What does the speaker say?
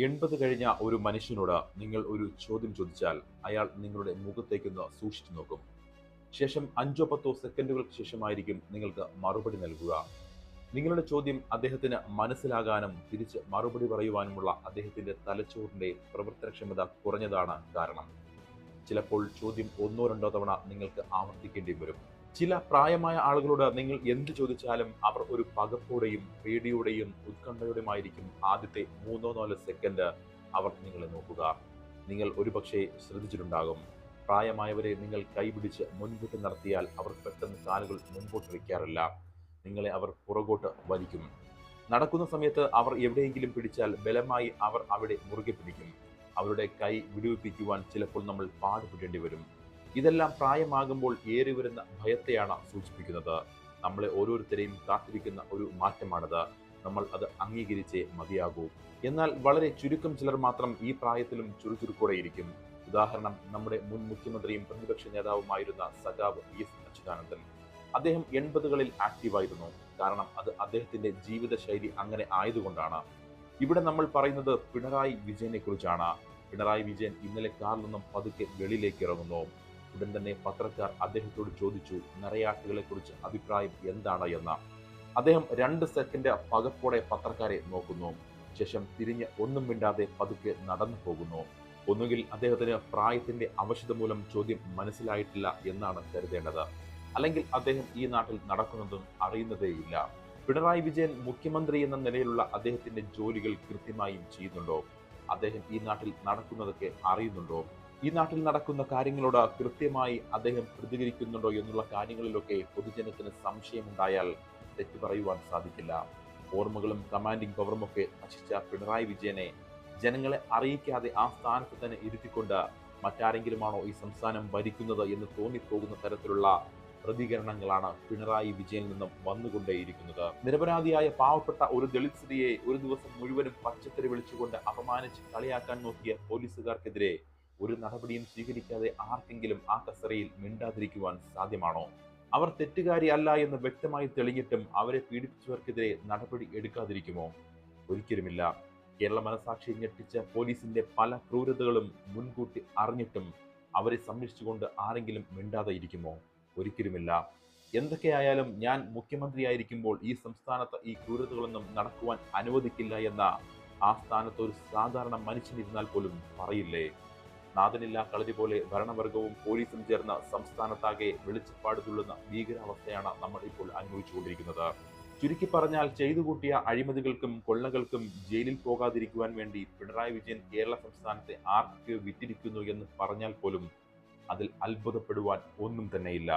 80 കഴിഞ്ഞ ഒരു മനുഷ്യനോട് നിങ്ങൾ ഒരു ചോദ്യം ചോദിച്ചാൽ അയാൾ നിങ്ങളുടെ മുഖത്തേക്കൊന്ന് സൂക്ഷിച്ചു നോക്കും. ശേഷം 5-10 സെക്കൻഡുകൾക്ക് ശേഷമായിരിക്കും നിങ്ങൾക്ക് മറുപടി നൽകുക. നിങ്ങളുടെ ചോദ്യം അദ്ദേഹത്തിന് മനസ്സിലാകാനും തിരിച്ച് മറുപടി പറയുവാനുമുള്ള അദ്ദേഹത്തിന്റെ തലച്ചോറിന്റെ പ്രവർത്തനക്ഷമത കുറഞ്ഞതാണ് കാരണം. ചിലപ്പോൾ ചോദ്യം ഒന്നോ രണ്ടോ തവണ നിങ്ങൾക്ക് ആവർത്തിക്കേണ്ടി വരും. ചില പ്രായമായ ആളുകളോട് നിങ്ങൾ എന്ത് ചോദിച്ചാലും അവർ ഒരു പകപ്പോടെയും പേടിയോടെയും ഉത്കണ്ഠയോടെയുമായിരിക്കും ആദ്യത്തെ 3-4 സെക്കൻഡ് അവർ നിങ്ങളെ നോക്കുക. നിങ്ങൾ ഒരുപക്ഷെ ശ്രദ്ധിച്ചിട്ടുണ്ടാകും, പ്രായമായവരെ നിങ്ങൾ കൈപിടിച്ച് മുൻപോട്ട് നടത്തിയാൽ അവർ പെട്ടെന്ന് കാലുകൾ മുൻപോട്ട് വയ്ക്കാറില്ല. നിങ്ങളെ അവർ പുറകോട്ട് വലിക്കും. നടക്കുന്ന സമയത്ത് അവർ എവിടെയെങ്കിലും പിടിച്ചാൽ ബലമായി അവർ അവിടെ മുറുകെ പിടിക്കും. അവരുടെ കൈ വിടുവിപ്പിക്കുവാൻ ചിലപ്പോൾ നമ്മൾ പാടുപെടേണ്ടി വരും. ഇതെല്ലാം പ്രായമാകുമ്പോൾ ഏറി വരുന്ന ഭയത്തെയാണ് സൂചിപ്പിക്കുന്നത്. നമ്മളെ ഓരോരുത്തരെയും കാത്തിരിക്കുന്ന ഒരു മാറ്റമാണത്. നമ്മൾ അത് അംഗീകരിച്ചേ മതിയാകൂ. എന്നാൽ വളരെ ചുരുക്കം ചിലർ മാത്രം ഈ പ്രായത്തിലും ചുറുചുറുക്കോടെയിരിക്കും. ഉദാഹരണം, നമ്മുടെ മുൻ മുഖ്യമന്ത്രിയും പ്രതിപക്ഷ നേതാവുമായിരുന്ന സഖാവ് എസ് അച്യുതാനന്ദൻ. അദ്ദേഹം 80കളിൽ ആക്റ്റീവായിരുന്നു. കാരണം അത് അദ്ദേഹത്തിന്റെ ജീവിതശൈലി അങ്ങനെ ആയതുകൊണ്ടാണ്. ഇവിടെ നമ്മൾ പറയുന്നത് പിണറായി വിജയനെ കുറിച്ചാണ്. പിണറായി വിജയൻ ഇന്നലെ കാറിൽ നിന്നും പതുക്കെ വെളിയിലേക്ക് ഇറങ്ങുന്നു. ഉടൻ തന്നെ പത്രക്കാർ അദ്ദേഹത്തോട് ചോദിച്ചു, നരയാട്ടുകളെ കുറിച്ച് അഭിപ്രായം എന്താണ് എന്ന്. അദ്ദേഹം 2 സെക്കൻഡ് പകപ്പോടെ പത്രക്കാരെ നോക്കുന്നു. ശേഷം തിരിഞ്ഞ് ഒന്നും മിണ്ടാതെ പതുക്കെ നടന്നു പോകുന്നു. ഒന്നുകിൽ അദ്ദേഹത്തിന് പ്രായത്തിന്റെ അവശത മൂലം ചോദ്യം മനസ്സിലായിട്ടില്ല എന്നാണ് കരുതേണ്ടത്, അല്ലെങ്കിൽ അദ്ദേഹം ഈ നാട്ടിൽ നടക്കുന്നതും അറിയുന്നതേയില്ല. പിണറായി വിജയൻ മുഖ്യമന്ത്രി എന്ന നിലയിലുള്ള അദ്ദേഹത്തിന്റെ ജോലികൾ കൃത്യമായും ചെയ്യുന്നുണ്ടോ? അദ്ദേഹം ഈ നാട്ടിൽ നടക്കുന്നതൊക്കെ അറിയുന്നുണ്ടോ? ഈ നാട്ടിൽ നടക്കുന്ന കാര്യങ്ങളോട് കൃത്യമായി അദ്ദേഹം പ്രതികരിക്കുന്നുണ്ടോ എന്നുള്ള കാര്യങ്ങളിലൊക്കെ പൊതുജനത്തിന് സംശയമുണ്ടായാൽ തെറ്റു പറയുവാൻ സാധിക്കില്ല. ഓർമ്മകളും കമാൻഡിംഗ് പവറുമൊക്കെ നശിച്ച പിണറായി വിജയനെ ജനങ്ങളെ അറിയിക്കാതെ ആ സ്ഥാനത്ത് തന്നെ ഇരുത്തിക്കൊണ്ട് മറ്റാരെങ്കിലുമാണോ ഈ സംസ്ഥാനം ഭരിക്കുന്നത് എന്ന് തോന്നിപ്പോകുന്ന തരത്തിലുള്ള പ്രതികരണങ്ങളാണ് പിണറായി വിജയനിൽ നിന്നും വന്നുകൊണ്ടേയിരിക്കുന്നത്. നിരപരാധിയായ പാവപ്പെട്ട ഒരു ദളിത് സ്ത്രീയെ ഒരു ദിവസം മുഴുവനും പച്ചക്കറി വിളിച്ചുകൊണ്ട് അപമാനിച്ച് കളിയാക്കാൻ നോക്കിയ പോലീസുകാർക്കെതിരെ ഒരു നടപടിയും സ്വീകരിക്കാതെ ആർക്കെങ്കിലും ആ കസേരയിൽ മിണ്ടാതിരിക്കുവാൻ സാധ്യമാണോ? അവർ തെറ്റുകാരി അല്ല എന്ന് വ്യക്തമായി തെളിഞ്ഞിട്ടും അവരെ പീഡിപ്പിച്ചവർക്കെതിരെ നടപടി എടുക്കാതിരിക്കുമോ? ഒരിക്കലുമില്ല. കേരള മനസാക്ഷി ഞെട്ടിച്ച പോലീസിന്റെ പല ക്രൂരതകളും മുൻകൂട്ടി അറിഞ്ഞിട്ടും അവരെ സംരക്ഷിച്ചുകൊണ്ട് ആരെങ്കിലും മിണ്ടാതെ ഇരിക്കുമോ? ഒരിക്കലുമില്ല. എന്തൊക്കെയായാലും ഞാൻ മുഖ്യമന്ത്രിയായിരിക്കുമ്പോൾ ഈ സംസ്ഥാനത്ത് ഈ ക്രൂരതകളൊന്നും നടക്കുവാൻ അനുവദിക്കില്ല എന്ന ആ സ്ഥാനത്ത് ഒരു സാധാരണ മനുഷ്യനിരുന്നാൽ പോലും പറയില്ലേ? നാഥനില്ലാ കളരി പോലെ ഭരണവർഗവും പോലീസും ചേർന്ന് സംസ്ഥാനത്താകെ വെളിച്ചപ്പാട് തുള്ളുന്ന ഭീകരാവസ്ഥയാണ് നമ്മൾ ഇപ്പോൾ അനുഭവിച്ചുകൊണ്ടിരിക്കുന്നത്. ചുരുക്കി പറഞ്ഞാൽ, ചെയ്തു കൂട്ടിയ അഴിമതികൾക്കും കൊള്ളകൾക്കും ജയിലിൽ പോകാതിരിക്കുവാൻ വേണ്ടി പിണറായി വിജയൻ കേരള സംസ്ഥാനത്തെ ആർക്ക് വിറ്റിരിക്കുന്നു എന്ന് പറഞ്ഞാൽ പോലും അതിൽ അത്ഭുതപ്പെടുവാൻ ഒന്നും തന്നെയില്ല.